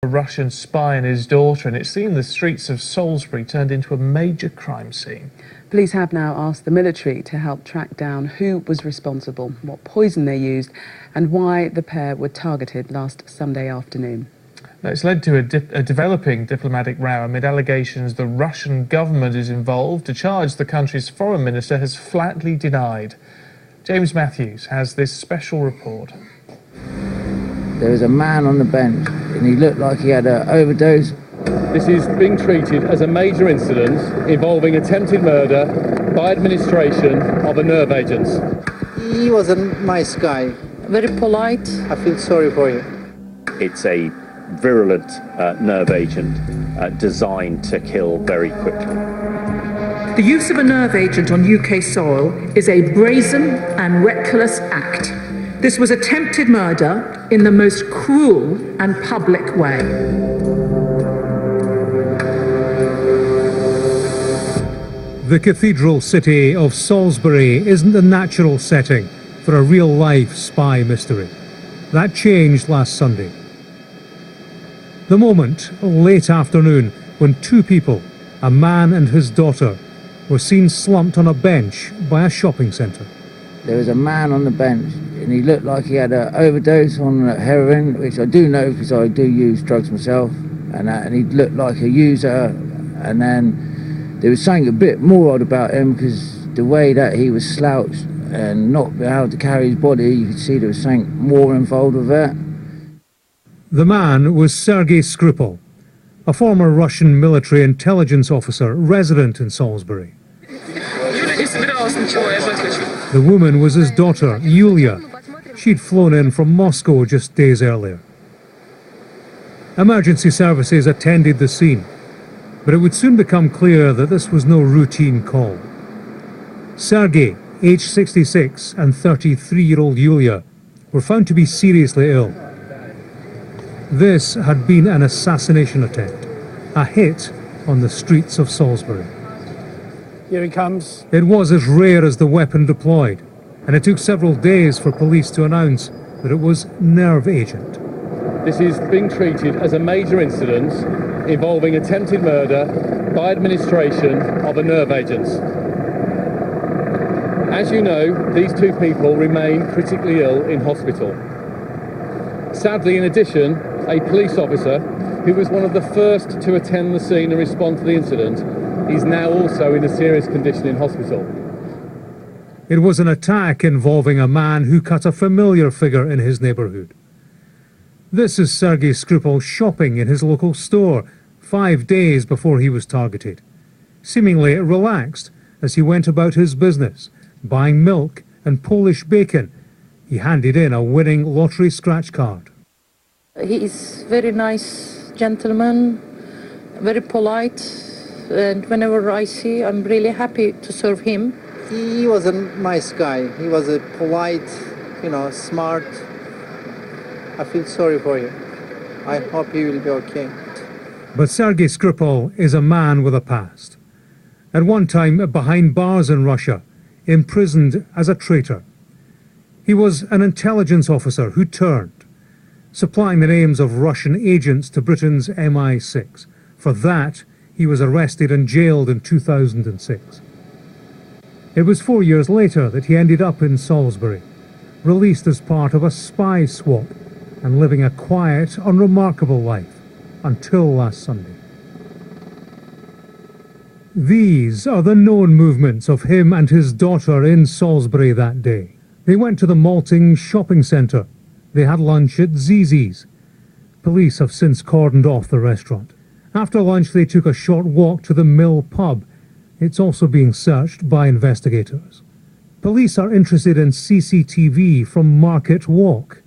A Russian spy and his daughter, and it seemed the streets of Salisbury turned into a major crime scene. Police have now asked the military to help track down who was responsible, what poison they used, and why the pair were targeted last Sunday afternoon. Now, it's led to a developing diplomatic row amid allegations the Russian government is involved, a charge the country's foreign minister has flatly denied. James Matthews has this special report. There was a man on the bench and he looked like he had an overdose. This is being treated as a major incident involving attempted murder by administration of a nerve agent. He was a nice guy. Very polite. I feel sorry for you. It's a virulent nerve agent designed to kill very quickly. The use of a nerve agent on UK soil is a brazen and reckless act. This was attempted murder in the most cruel and public way. The cathedral city of Salisbury isn't the natural setting for a real-life spy mystery. That changed last Sunday. The moment, late afternoon, when two people, a man and his daughter, were seen slumped on a bench by a shopping centre. There was a man on the bench and he looked like he had an overdose on heroin, which I do know because I do use drugs myself, and he looked like a user. And then there was something a bit more odd about him because the way that he was slouched and not able to carry his body, you could see there was something more involved with it. The man was Sergei Skripal, a former Russian military intelligence officer resident in Salisbury. The woman was his daughter, Yulia. She'd flown in from Moscow just days earlier. Emergency services attended the scene, but it would soon become clear that this was no routine call. Sergei, aged 66, and 33-year-old Yulia were found to be seriously ill. This had been an assassination attempt, a hit on the streets of Salisbury. Here he comes. It was as rare as the weapon deployed, and it took several days for police to announce that it was nerve agent. This is being treated as a major incident involving attempted murder by administration of a nerve agent. As you know, these two people remain critically ill in hospital. Sadly, in addition, a police officer who was one of the first to attend the scene and respond to the incident is now also in a serious condition in hospital. It was an attack involving a man who cut a familiar figure in his neighbourhood. This is Sergei Skripal shopping in his local store 5 days before he was targeted, seemingly relaxed as he went about his business, buying milk and Polish bacon. He handed in a winning lottery scratch card. He is very nice gentleman, very polite, and whenever I see, I'm really happy to serve him. He was a nice guy. He was a polite, smart. I feel sorry for you. I hope you will be okay. But Sergei Skripal is a man with a past. At one time behind bars in Russia, imprisoned as a traitor. He was an intelligence officer who turned, supplying the names of Russian agents to Britain's MI6. For that, he was arrested and jailed in 2006. It was 4 years later that he ended up in Salisbury, released as part of a spy swap and living a quiet, unremarkable life until last Sunday. These are the known movements of him and his daughter in Salisbury that day. They went to the Malting shopping centre. They had lunch at Zizi's. Police have since cordoned off the restaurant. After lunch, they took a short walk to the Mill pub. It's also being searched by investigators. Police are interested in CCTV from Market Walk.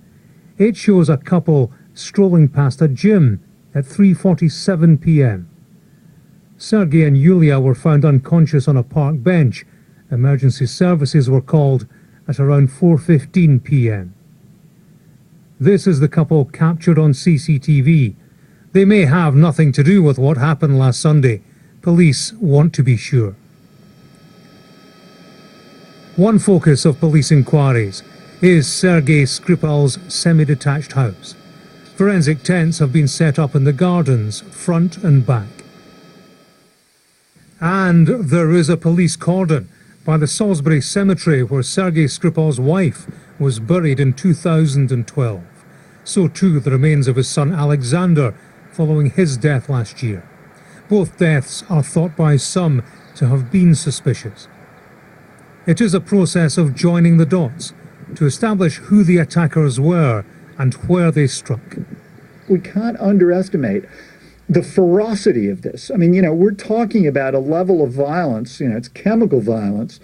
It shows a couple strolling past a gym at 3:47 p.m. Sergei and Yulia were found unconscious on a park bench. Emergency services were called at around 4:15 p.m. This is the couple captured on CCTV. They may have nothing to do with what happened last Sunday. Police want to be sure. One focus of police inquiries is Sergei Skripal's semi-detached house. Forensic tents have been set up in the gardens, front and back. And there is a police cordon by the Salisbury cemetery where Sergei Skripal's wife was buried in 2012. So too the remains of his son Alexander following his death last year. Both deaths are thought by some to have been suspicious. It is a process of joining the dots to establish who the attackers were and where they struck. We can't underestimate the ferocity of this. I mean, we're talking about a level of violence, it's chemical violence,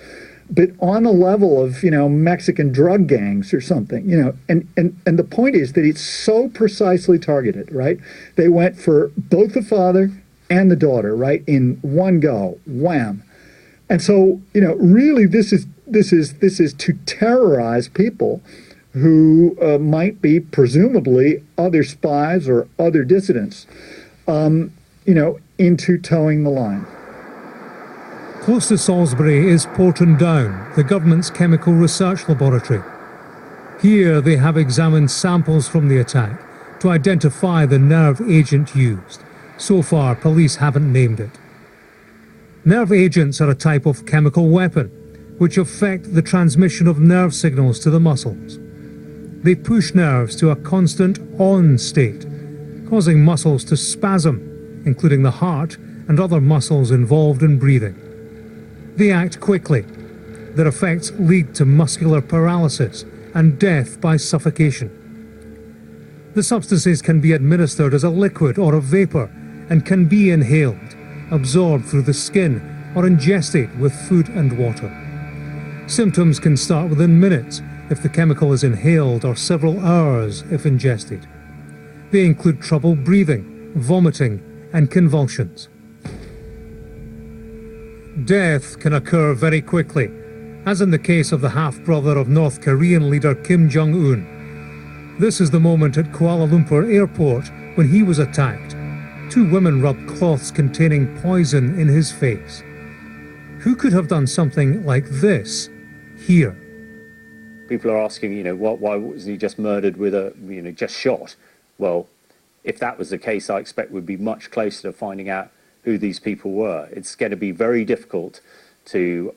but on a level of, Mexican drug gangs or something, and the point is that it's so precisely targeted, right? They went for both the father and the daughter, right, in one go, wham. And so, really this is to terrorize people who might be presumably other spies or other dissidents, into towing the line. Close to Salisbury is Porton Down, the government's chemical research laboratory. Here they have examined samples from the attack to identify the nerve agent used. So far, police haven't named it. Nerve agents are a type of chemical weapon which affect the transmission of nerve signals to the muscles. They push nerves to a constant on state, causing muscles to spasm, including the heart and other muscles involved in breathing. They act quickly. Their effects lead to muscular paralysis and death by suffocation. The substances can be administered as a liquid or a vapor and can be inhaled, absorbed through the skin or ingested with food and water. Symptoms can start within minutes if the chemical is inhaled or several hours if ingested. They include trouble breathing, vomiting and convulsions. Death can occur very quickly, as in the case of the half-brother of North Korean leader Kim Jong-un. This is the moment at Kuala Lumpur airport when he was attacked. 2 women rubbed cloths containing poison in his face. Who could have done something like this here? People are asking, why wasn't he just murdered with just shot? Well, if that was the case, I expect we'd be much closer to finding out who these people were. It's going to be very difficult to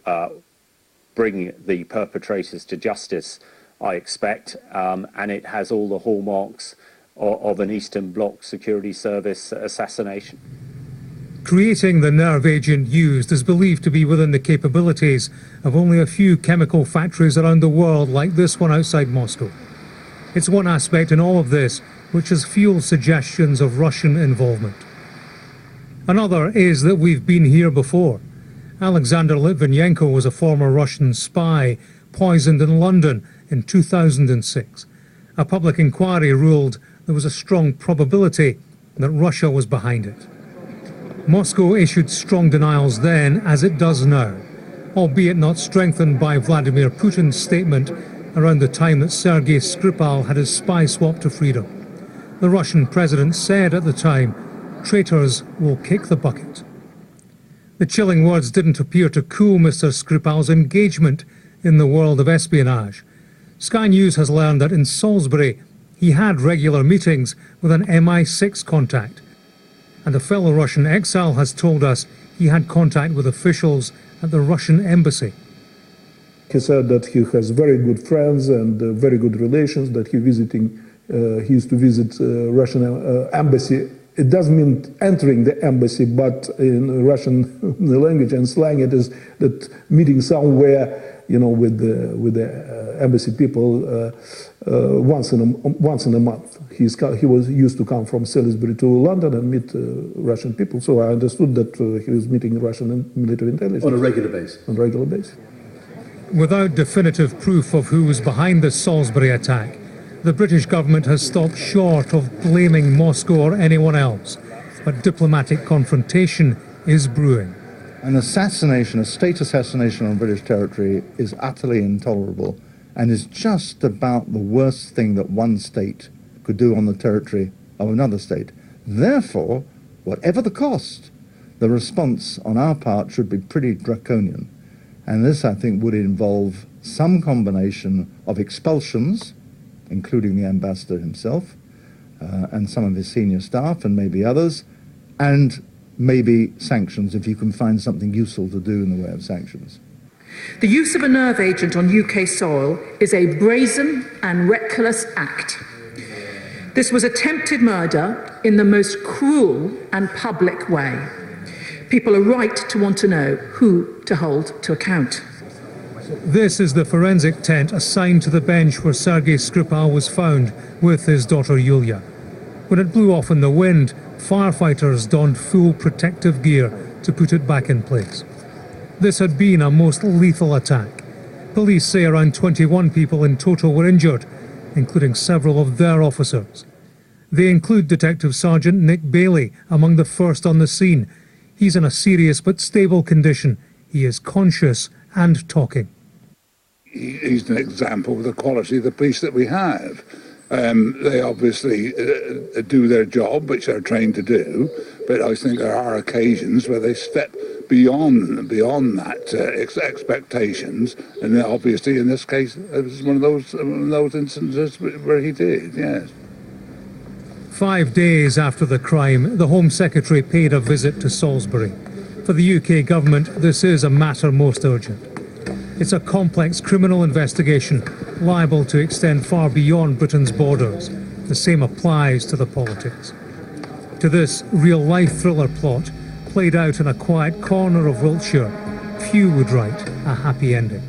bring the perpetrators to justice, I expect, and it has all the hallmarks of an Eastern Bloc security service assassination. Creating the nerve agent used is believed to be within the capabilities of only a few chemical factories around the world like this one outside Moscow. It's one aspect in all of this which has fueled suggestions of Russian involvement. Another is that we've been here before. Alexander Litvinenko was a former Russian spy poisoned in London in 2006. A public inquiry ruled there was a strong probability that Russia was behind it. Moscow issued strong denials then, as it does now, albeit not strengthened by Vladimir Putin's statement around the time that Sergei Skripal had his spy swap to freedom. The Russian president said at the time, "Traitors will kick the bucket." The chilling words didn't appear to cool Mr. Skripal's engagement in the world of espionage. Sky News has learned that in Salisbury he had regular meetings with an MI6 contact. And a fellow Russian exile has told us he had contact with officials at the Russian embassy. He said that he has very good friends and very good relations, that he used to visit Russian embassy. It doesn't mean entering the embassy, but in Russian language and slang it is that meeting somewhere, with the embassy people once in a month. He was used to come from Salisbury to London and meet Russian people. So I understood that he was meeting Russian military intelligence on a regular basis. On a regular basis. Without definitive proof of who was behind the Salisbury attack, the British government has stopped short of blaming Moscow or anyone else, but diplomatic confrontation is brewing. An assassination, a state assassination on British territory is utterly intolerable and is just about the worst thing that one state could do on the territory of another state. Therefore, whatever the cost, the response on our part should be pretty draconian. And this, I think, would involve some combination of expulsions, including the ambassador himself, and some of his senior staff and maybe others, and maybe sanctions if you can find something useful to do in the way of sanctions. The use of a nerve agent on UK soil is a brazen and reckless act. This was attempted murder in the most cruel and public way. People are right to want to know who to hold to account. This is the forensic tent assigned to the bench where Sergei Skripal was found with his daughter Yulia. When it blew off in the wind, firefighters donned full protective gear to put it back in place. This had been a most lethal attack. Police say around 21 people in total were injured, including several of their officers. They include Detective Sergeant Nick Bailey among the first on the scene. He's in a serious but stable condition. He is conscious and talking. He's an example of the quality of the police that we have. They obviously do their job, which they're trained to do, but I think there are occasions where they step beyond that expectations, and obviously in this case it was one of those instances where he did, yes. 5 days after the crime, the Home Secretary paid a visit to Salisbury. For the UK government, this is a matter most urgent. It's a complex criminal investigation, liable to extend far beyond Britain's borders. The same applies to the politics. To this real-life thriller plot, played out in a quiet corner of Wiltshire, few would write a happy ending.